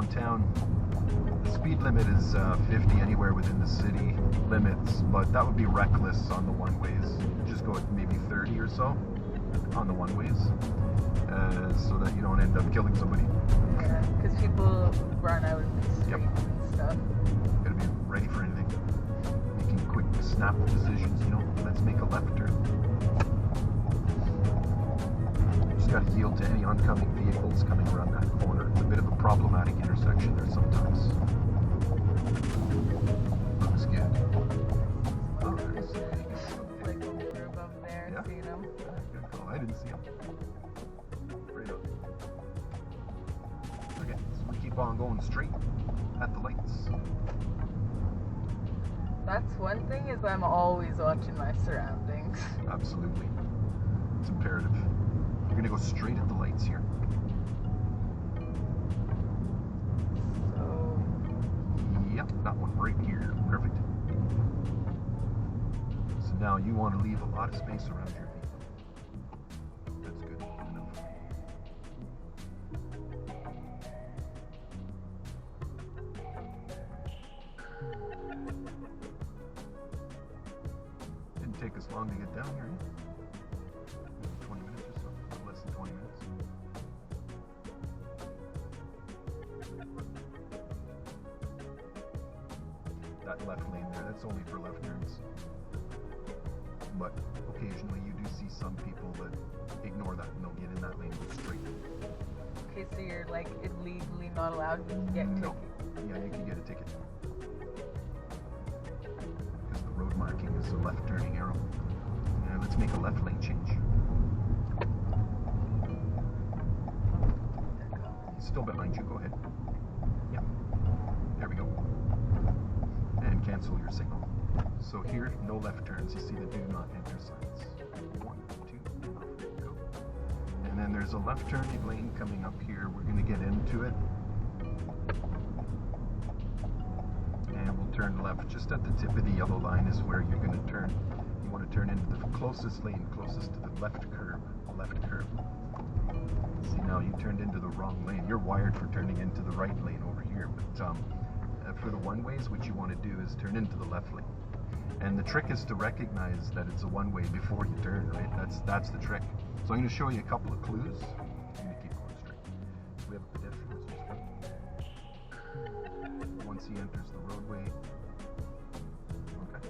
downtown. The speed limit is 50 anywhere within the city limits, but that would be reckless on the one-ways. Just go at maybe 30 or so on the one-ways, so that you don't end up killing somebody. Yeah, because people run out of the streets and stuff. Gotta be ready for anything. Making quick, snap decisions, you know. Let's make a left turn. Just gotta yield to any oncoming vehicles coming around that corner. It's a bit of a problematic intersection there sometimes. Looks good. Oh, there's Like over above there, yeah. seeing them. Good call. I didn't see him. Right up. Okay, so we keep on going straight at the lights. That's one thing, is I'm always watching my surroundings. Absolutely. It's imperative. You're gonna go straight at the lights here. So, Yep, that one right here. Perfect. So now you want to leave a lot of space around your vehicle. That's good. Good enough. Didn't take us long to get down here. 20 minutes or so. A little less than 20 minutes. That left lane there, that's only for left turns. But occasionally you do see some people that ignore that and they'll get in that lane and go straight. okay, so you're like illegally not allowed to get No. tickets. Yeah, you can get a ticket. Because the road marking is a left turning arrow. Now let's make a left lane change. He's still behind you, go ahead. Yep. There we go. And cancel your signal. So here, no left turns. You see the do not enter signs. 1, 2, and off we go. And then there's a left turning lane coming up here. We're going to get into it. And we'll turn left. Just at the tip of the yellow line is where you're going to turn. You want to turn into the closest lane, closest to the left curb. Left curb. See, now you turned into the wrong lane. You're wired for turning into the right lane over here. But for the one-ways, what you want to do is turn into the left lane. And the trick is to recognize that it's a one-way before you turn, right? That's the trick. So I'm going to show you a couple of clues. I'm going to keep going straight. So we have a pedestrian. Once he enters the roadway. Okay.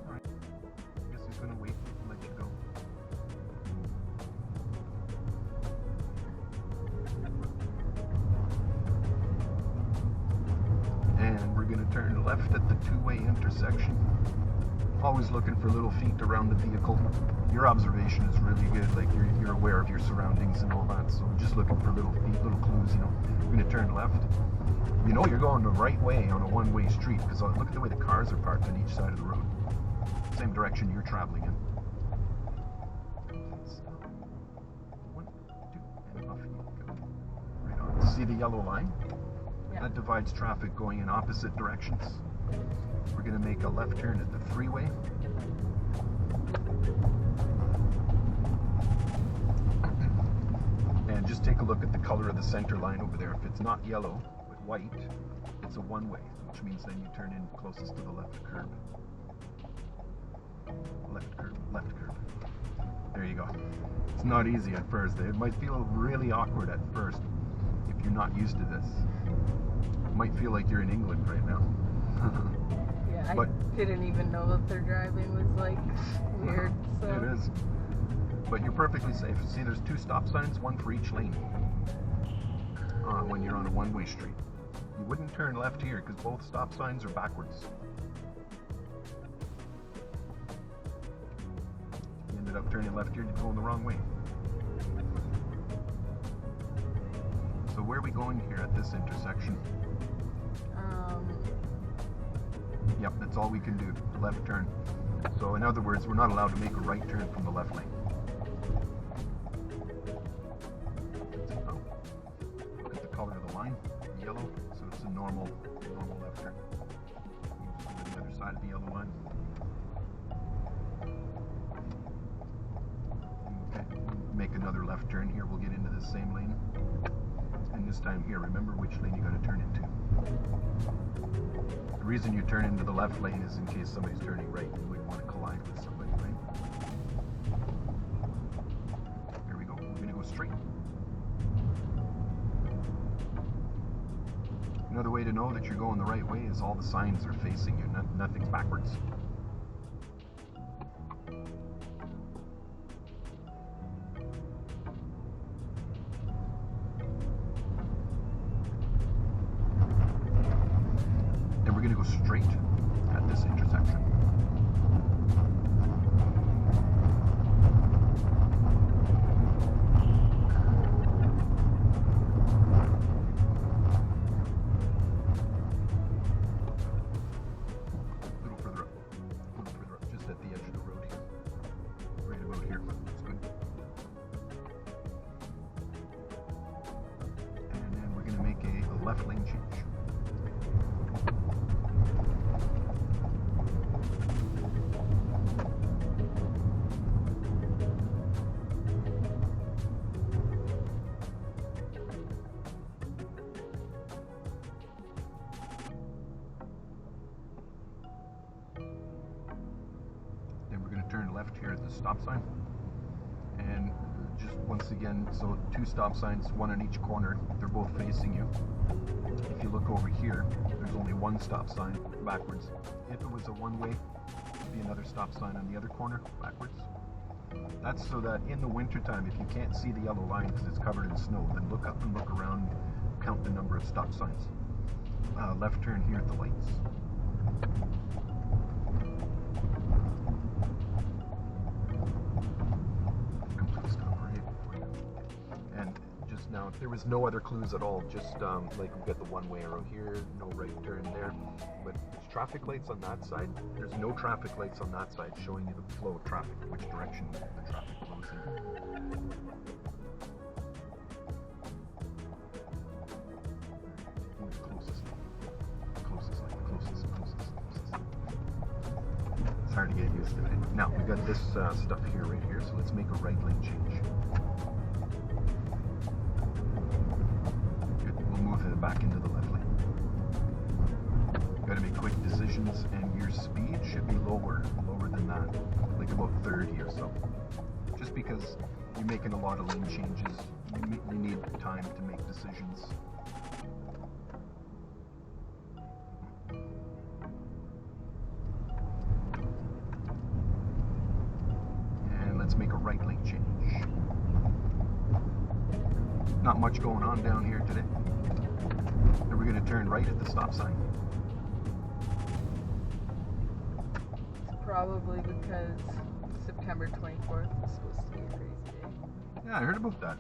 All right. I guess he's going to wait and let you go. And we're going to turn left at the two-way intersection. Always looking for little feet around the vehicle. Your observation is really good, like you're aware of your surroundings and all that, so just looking for little feet, little clues, you know. We're going to turn left. You know you're going the right way on a one-way street, because look at the way the cars are parked on each side of the road. Same direction you're traveling in. 1, 2, and off you go. Right on. See the yellow line? Yeah. That divides traffic going in opposite directions. We're going to make a left turn at the three-way. And just take a look at the color of the center line over there. If it's not yellow, but white, it's a one-way, which means then you turn in closest to the left curb. Left curb, left curb. There you go. It's not easy at first. It might feel really awkward at first if you're not used to this. It might feel like you're in England right now. Yeah, But- I didn't even know that their driving was like weird. So. It is. But you're perfectly safe. See, there's 2 stop signs, one for each lane when you're on a one-way street. You wouldn't turn left here because both stop signs are backwards. You ended up turning left here and you're going the wrong way. So where are we going here at this intersection? Yep, that's all we can do, the left turn. So in other words, we're not allowed to make a right turn from the left lane. Look at the color of the line, yellow, so it's a normal left turn. You just go to the other side of the yellow line. Okay, make another left turn here, we'll get into the same lane. And And this time here, remember which lane you got to turn into. The reason you turn into the left lane is in case somebody's turning right. You wouldn't want to collide with somebody, right? Here we go. We're going to go straight. Another way to know that you're going the right way is all the signs are facing you. Nothing's backwards. And we're going to go straight at this intersection. Left lane change. Then we're going to turn left here at the stop sign. And just once again, so 2 stop signs, 1 on each corner, they're both facing you. If you look over here, there's only 1 stop sign backwards. If it was a one-way, there'd be another stop sign on the other corner backwards. That's so that in the wintertime, if you can't see the yellow line because it's covered in snow, then look up and look around, count the number of stop signs. Left turn here at the lights. Now, if there was no other clues at all, just like we've got the one-way arrow here, no right turn there, but there's traffic lights on that side. There's no traffic lights on that side showing you the flow of traffic, which direction the traffic flows in. Closest. It's hard to get used to it. Now, we've got this stuff here, right here, so let's make a right lane change. Back into the left lane. Got to make quick decisions, and your speed should be lower than that, like about 30 or so. Just because you're making a lot of lane changes, you need time to make decisions. And let's make a right lane change. Not much going on down here today. And we're going to turn right at the stop sign. It's probably because September 24th is supposed to be a crazy day. Yeah, I heard about that.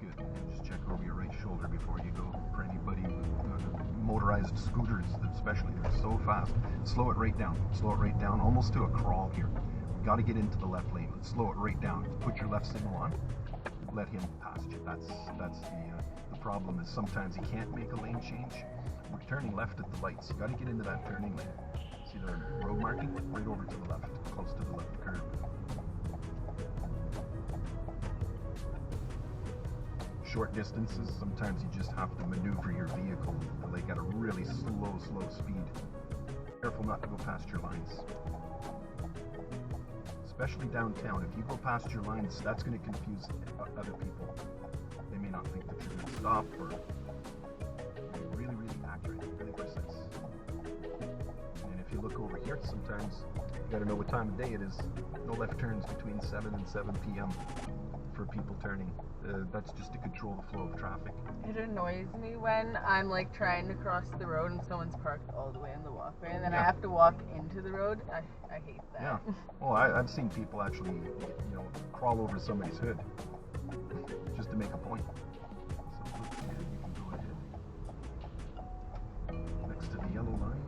Good. And just check over your right shoulder before you go. For anybody with motorized scooters, especially, they're so fast. Slow it right down. Slow it right down, almost to a crawl here. We've got to get into the left lane. Let's slow it right down. Put your left signal on. Let him past you. That's the problem, is sometimes he can't make a lane change. We're turning left at the lights. You got to get into that turning lane. See the road marking? Right over to the left, close to the left curb. Short distances, sometimes you just have to maneuver your vehicle like at a really slow speed. Careful not to go past your lines. Especially downtown, if you go past your lines, that's going to confuse other people. They may not think that you're going to stop, or be really accurate, really precise. And if you look over here, sometimes you got to know what time of day it is. No left turns between 7 and 7 p.m. for people turning. That's just to control the flow of traffic. It annoys me when I'm like trying to cross the road and someone's parked all the way in the walkway, and then I have to walk into the road. I hate that. Yeah. Well, I've seen people actually, crawl over somebody's hood just to make a point. So you can go ahead next to the yellow line,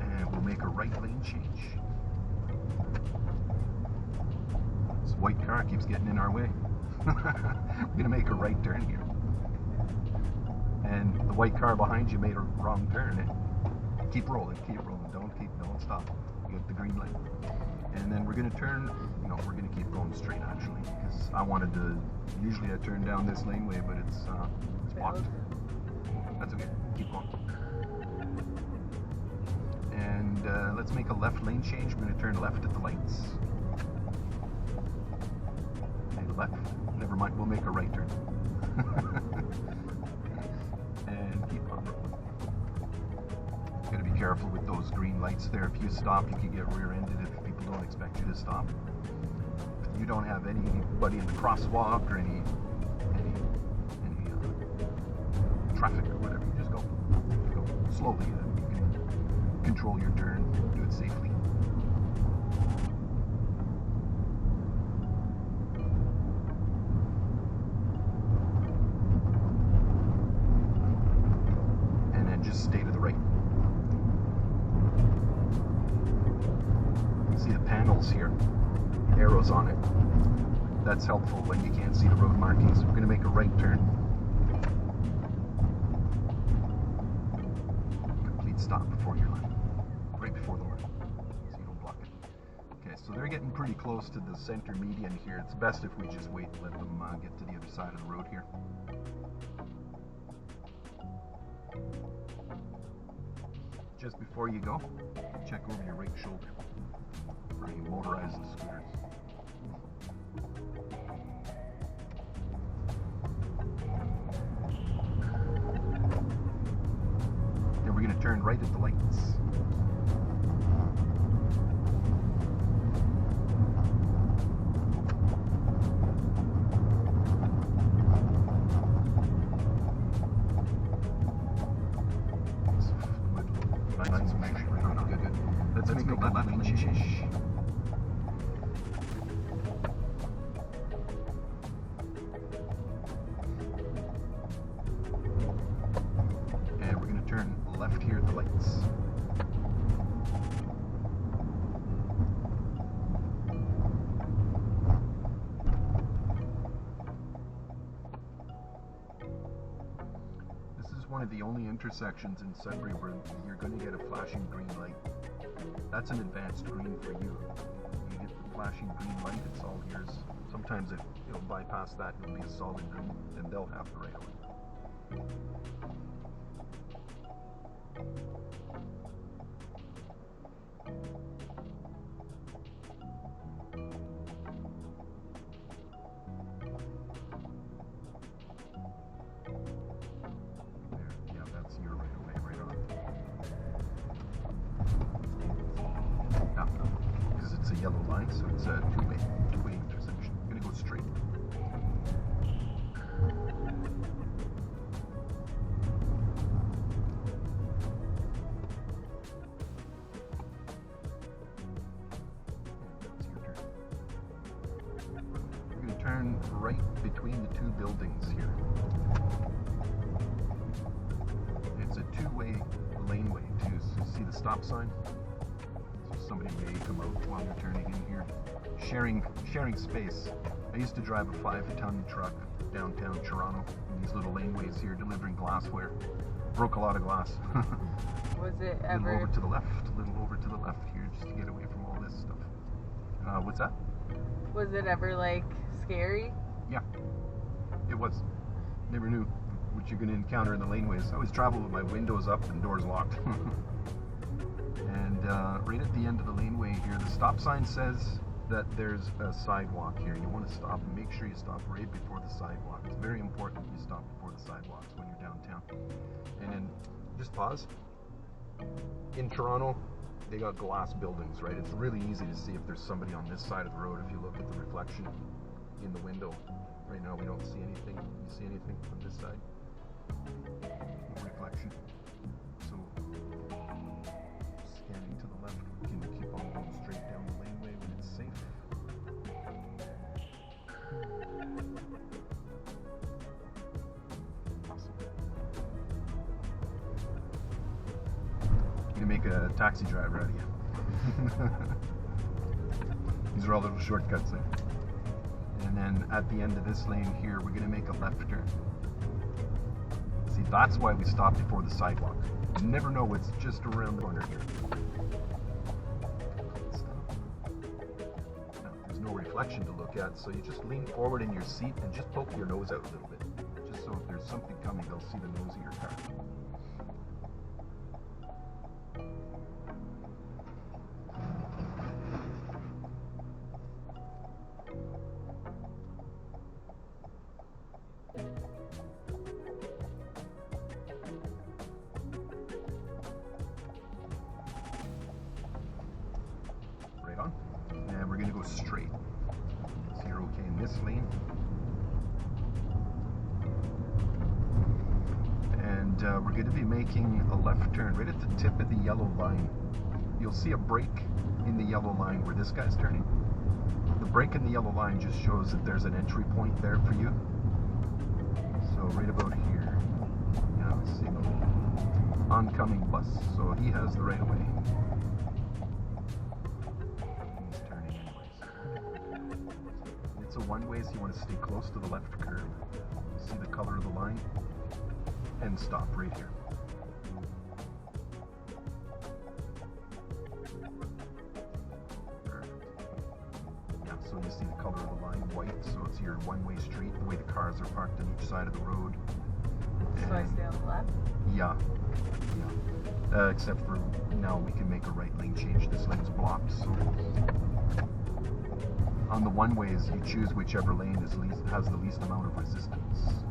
and we'll make a right lane change. This white car keeps getting in our way. We're going to make a right turn here. And the white car behind you made a wrong turn. Keep rolling. Don't stop. You get the green light. And then we're going to turn, we're going to keep going straight actually, because I wanted to, usually I turn down this laneway, but it's blocked. That's okay, keep going. And let's make a left lane change. We're going to turn left at the lights. And left, never mind, we'll make a right turn. And keep on. Got to be careful with those green lights there. If you stop, you can get rear-ended if people don't expect you to stop. If you don't have anybody in the crosswalk or any traffic or whatever, you just go slowly. You can control your turn, do it safely. And then just stay to the right. See the panels here, arrows on it. That's helpful when you can't see the road markings. We're going to make a right turn. Complete stop before your line, right before the line, so you don't block it. Okay, so they're getting pretty close to the center median here. It's best if we just wait and let them get to the other side of the road here. Just before you go, check over your right shoulder for any motorized scooters. And we're going to turn right at the lights. Let's make a left lane change. And we're going to turn left here at the lights. This is one of the only intersections in Sudbury where you're going to get a flashing green light. That's an advanced green for you. You get the flashing green light, it's all yours. Sometimes it'll bypass that, it'll be a solid green, and they'll have the right of way. There, yeah, that's your right of way, right on. Because it's a yellow line, so it's a two-way intersection. I'm going to go straight. That's your turn. We're going to turn right between the two buildings here. It's a two-way laneway too, so see the stop sign? Somebody may come out while you're turning in here. Sharing space. I used to drive a 5-ton truck downtown Toronto in these little laneways here delivering glassware. Broke a lot of glass. Was it A ever? little over to the left here just to get away from all this stuff. What's that? Was it ever like scary? Yeah, it was. Never knew what you're going to encounter in the laneways. I always travel with my windows up and doors locked. And right at the end of the laneway here, the stop sign says that there's a sidewalk here. You want to stop and make sure you stop right before the sidewalk. It's very important you stop before the sidewalks when you're downtown. And then just pause. In Toronto, they got glass buildings, right? It's really easy to see if there's somebody on this side of the road if you look at the reflection in the window. Right now we don't see anything. You see anything on this side? No reflection. So scanning to the left, we can keep on going straight down the laneway when it's safe. Awesome. I'm gonna make a taxi driver out of you. These are all little shortcuts there. And then at the end of this lane here, we're gonna make a left turn. See, that's why we stop before the sidewalk. You never know what's just around the corner here. reflection to look at, so you just lean forward in your seat and just poke your nose out a little bit, just so if there's something coming, they'll see the nose of your car. Right on. And we're going to go straight. So you're okay in this lane. And we're going to be making a left turn right at the tip of the yellow line. You'll see a break in the yellow line where this guy's turning. The break in the yellow line just shows that there's an entry point there for you. So right about here. Yeah, signal. Oncoming bus. So he has the right of way. He's turning anyways. It's a one-way, so you want to stay close to the left curb. See the color of the line? And stop right here. Perfect. Yeah, so you see the color of the line, white, so it's your one-way street, the way the cars are parked on each side of the road. So I stay on the left? Yeah. Yeah. Except for now we can make a right lane change. This lane's blocked, so on the one-ways you choose whichever lane has the least amount of resistance.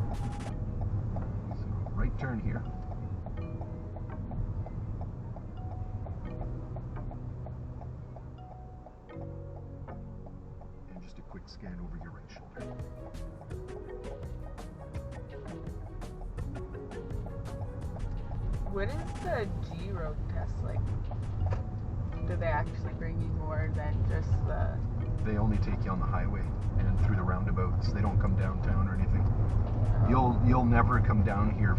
Right turn here. And just a quick scan over your right shoulder. What is the G road test like? Do they actually bring you more than just the... They only take you on the highway and through the roundabouts. They don't come downtown or anything. You'll never come down here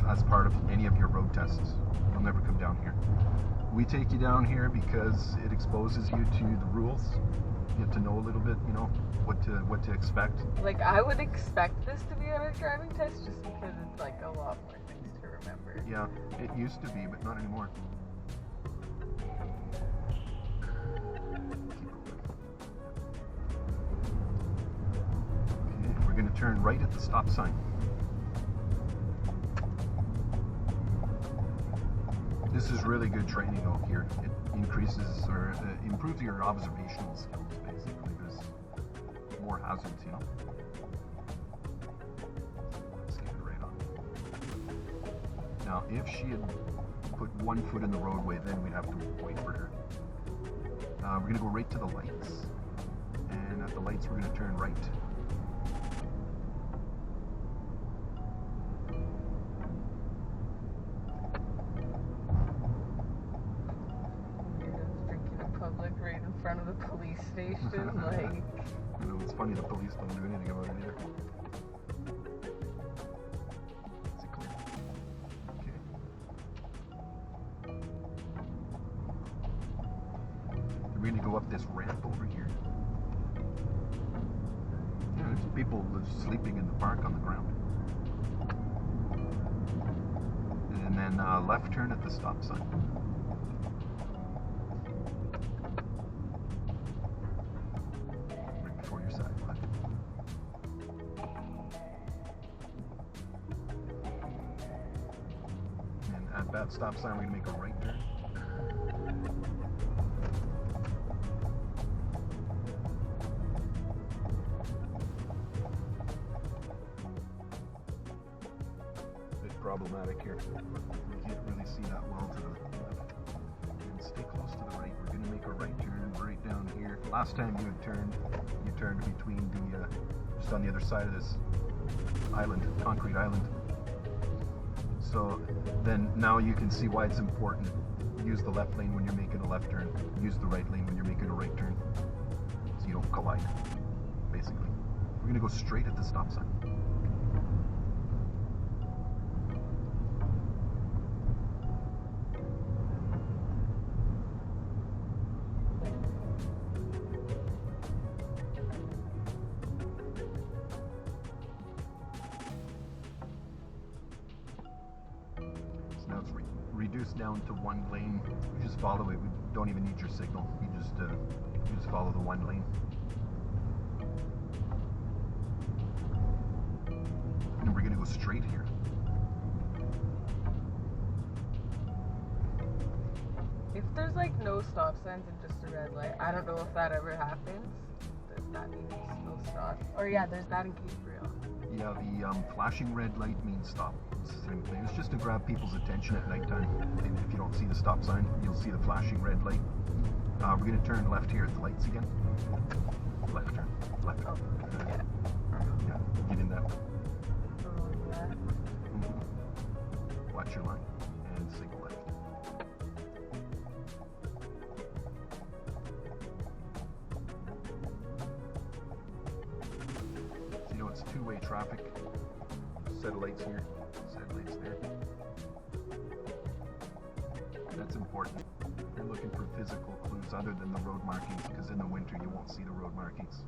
as part of any of your road tests. You'll never come down here. We take you down here because it exposes you to the rules. You get to know a little bit, you know, what to expect. Like, I would expect this to be on a driving test just because it's like a lot more things to remember. Yeah, it used to be, but not anymore. Okay, we're going to turn right at the stop sign. This is really good training out here. It increases or improves your observational skills, basically. There's more hazards, you know. Let's get it right on. Now, if she had put one foot in the roadway, then we'd have to wait for her. We're going to go right to the lights. And at the lights, we're going to turn right. Right in front of the police station, like... You know, it's funny, the police don't do anything about it either. Is it clear? Okay. We're going to go up this ramp over here. Yeah, there's people sleeping in the park on the ground. And then left turn at the stop sign. At that stop sign, we're going to make a right turn. A bit problematic here. We can't really see that well to the left. And stay close to the right. We're going to make a right turn right down here. Last time you turned between the, just on the other side of this island, concrete island. So then now you can see why it's important. Use the left lane when you're making a left turn. Use the right lane when you're making a right turn. So you don't collide, basically. We're going to go straight at the stop sign. Now it's reduced down to one lane. You just follow it. We don't even need your signal. You just follow the one lane. go straight here. If there's like no stop signs and just a red light, I don't know if that ever happens. That means no stop. Or yeah, there's that in Gabriel. Yeah, the flashing red light means stop. It's the same thing. It's just to grab people's attention at nighttime. And if you don't see the stop sign, you'll see the flashing red light. We're going to turn left here at the lights again. Left turn. Left. Oh, yeah. Yeah, get in that. Oh, yeah. Watch your line and signal left. So you know it's two-way traffic. Set of lights here, set of lights there. That's important. You're looking for physical clues other than the road markings, because in the winter you won't see the road markings.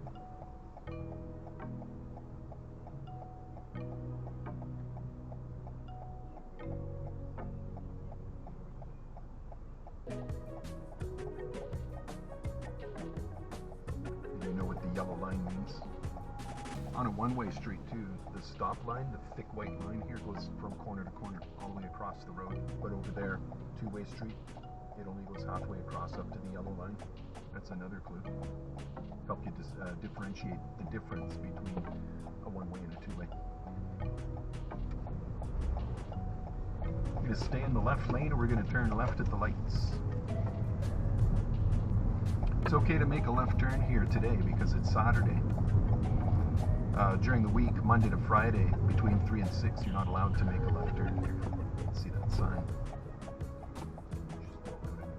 You know what the yellow line means. On a one-way street too, the stop line, the thick white line here, goes from corner to corner all the way across the road. But over there, two-way street, it only goes halfway across up to the yellow line. That's another clue. Help you differentiate the difference between a one-way and a two-way. We're going to stay in the left lane, or we're going to turn left at the lights. It's okay to make a left turn here today because it's Saturday. During the week, Monday to Friday, between 3 and 6, you're not allowed to make a left turn here. See that sign?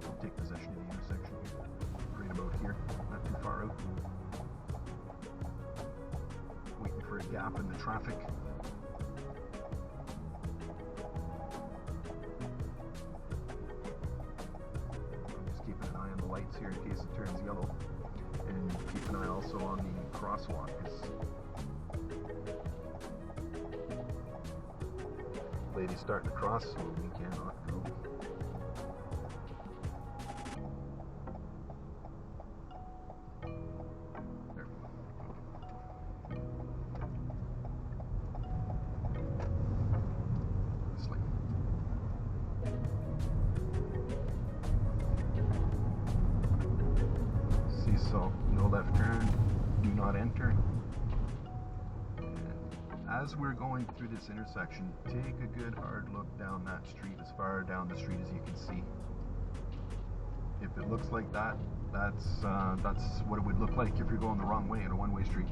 Just take possession of the intersection here. Right about here, not too far out. Waiting for a gap in the traffic. Just keeping an eye on the lights here in case it turns yellow. And keep an eye also on the crosswalk. Lady's starting to cross, so we cannot go. There. This lane. See, so no left turn, do not enter. As we're going through this intersection, take a good hard look down that street, as far down the street as you can see. If it looks like that, that's what it would look like if you're going the wrong way in a one-way street.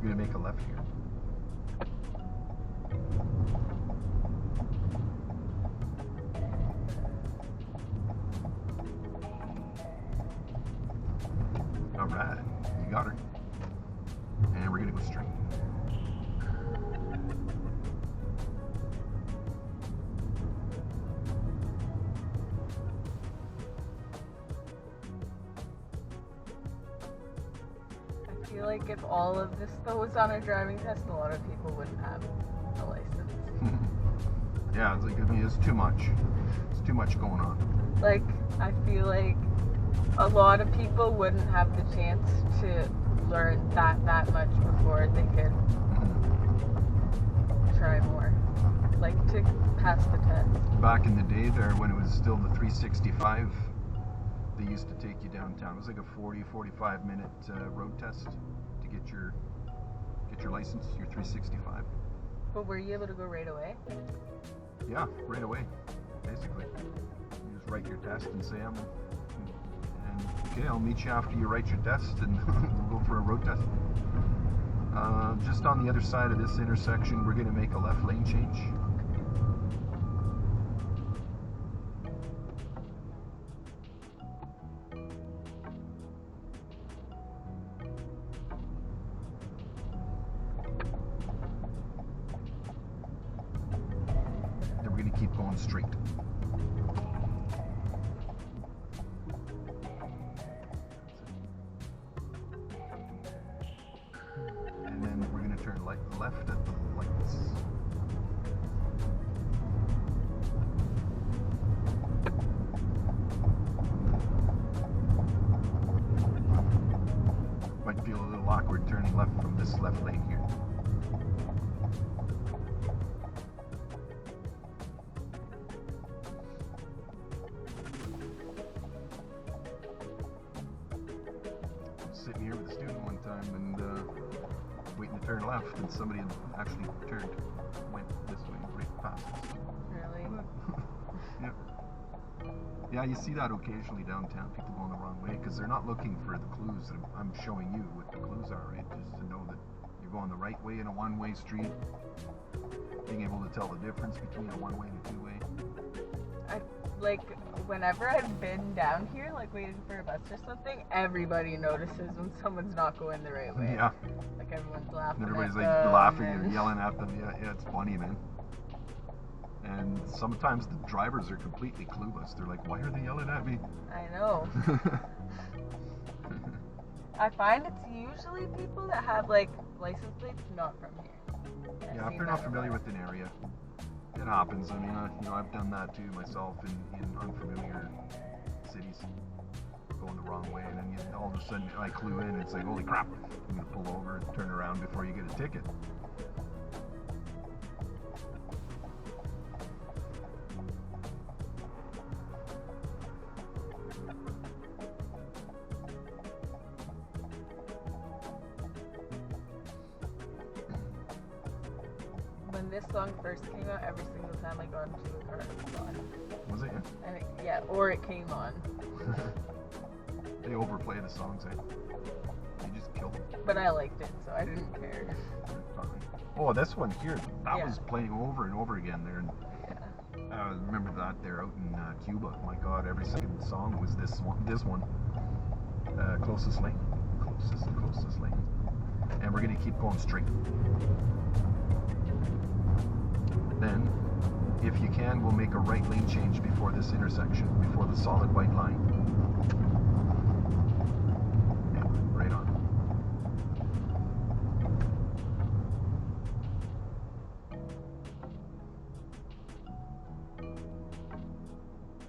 You're going to make a left here. Alright, you got her. And we're going to go straight. I feel like if all of this though was on a driving test, a lot of people wouldn't have a license. Yeah, it's like, I mean, it's too much. It's too much going on. Like, I feel like a lot of people wouldn't have the chance to learn that much before they could try more. Like, to pass the test. Back in the day there, when it was still the 365, they used to take you downtown. It was like a 40-45 minute road test to get your license, your 365. But were you able to go right away? Yeah, right away, basically. You just write your test and say, okay, I'll meet you after you write your test, and we'll go for a road test. Just on the other side of this intersection, we're going to make a left lane change. Then we're going to keep going straight. And then we're going to turn left at the lights. Might feel a little awkward turning left from this left lane here. sitting here with a student one time and waiting to turn left, and somebody actually went this way right past us. Really? Yeah. Yeah, you see that occasionally downtown, people going the wrong way because they're not looking for the clues. I'm showing you what the clues are, right? Just to know that you're going the right way in a one-way street, being able to tell the difference between a one-way and a two-way. Like, whenever I've been down here, like waiting for a bus or something, everybody notices when someone's not going the right way. Yeah. Like everyone's laughing. And everybody's at like them laughing and and yelling at them. Yeah, it's funny, man. And sometimes the drivers are completely clueless. They're like, why are they yelling at me? I know. I find it's usually people that have like license plates not from here. Yeah, if they're not familiar with an area, it happens. I mean, I've done that too myself in unfamiliar cities, going the wrong way, and then all of a sudden I clue in. It's like, holy crap! I'm gonna pull over and turn around before you get a ticket. When this song first came out, every single time I got into a car, it was on. Was it? And or it came on. They overplay the songs, eh? They just kill them. But I liked it, so I didn't care. Oh, this one here, that was playing over and over again there. And I remember that there out in Cuba. My God, every second song was this one. Closest lane. Closest lane. And we're going to keep going straight. Then, if you can, we'll make a right lane change before this intersection, before the solid white line. Yeah, right on.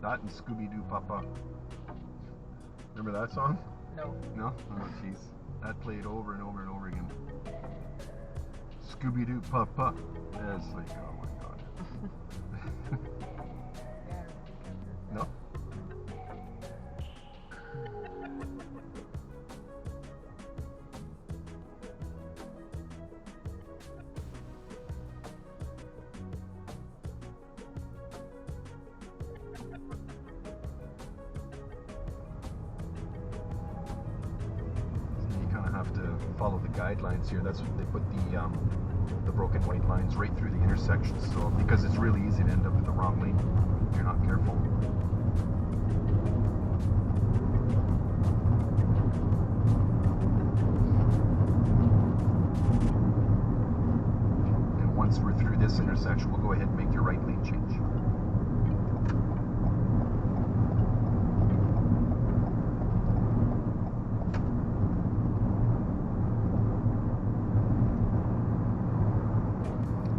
That and Scooby-Doo Papa. Remember that song? No. No? Oh, jeez. That played over and over and over again. Scooby-Doo Papa. Yeah, it's like, oh my God. No? You kind of have to follow the guidelines here. That's what they put the broken white lines right through the intersections. So because it's really easy to end up in the wrong lane if you're not careful. And once we're through this intersection, we'll go ahead and make your right lane change.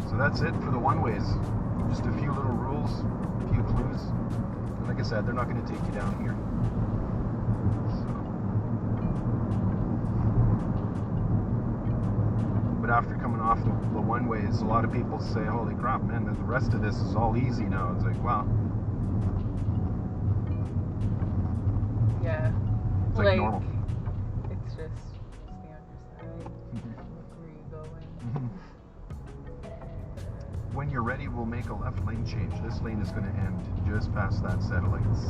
So that's it for the one-ways. Just a few little rules, a few clues. And like I said, they're not going to take you down here. So. But after coming off the one-ways, a lot of people say, holy crap, man, the rest of this is all easy now. It's like, wow. Yeah. It's like normal. It's just stay on your side. Look where you're going. When you're ready, we'll make a left lane change. This lane is going to end just past that set of lights.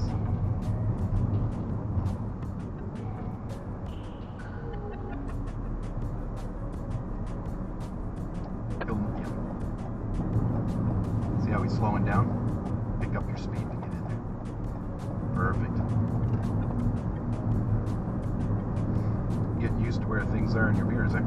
See how he's slowing down? Pick up your speed to get in there. Perfect. Getting used to where things are in your mirrors, eh?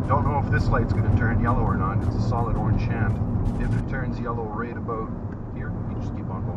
Don't know if this light's going to turn yellow or not. It's a solid orange hand. If it turns yellow right about here, you just keep on going.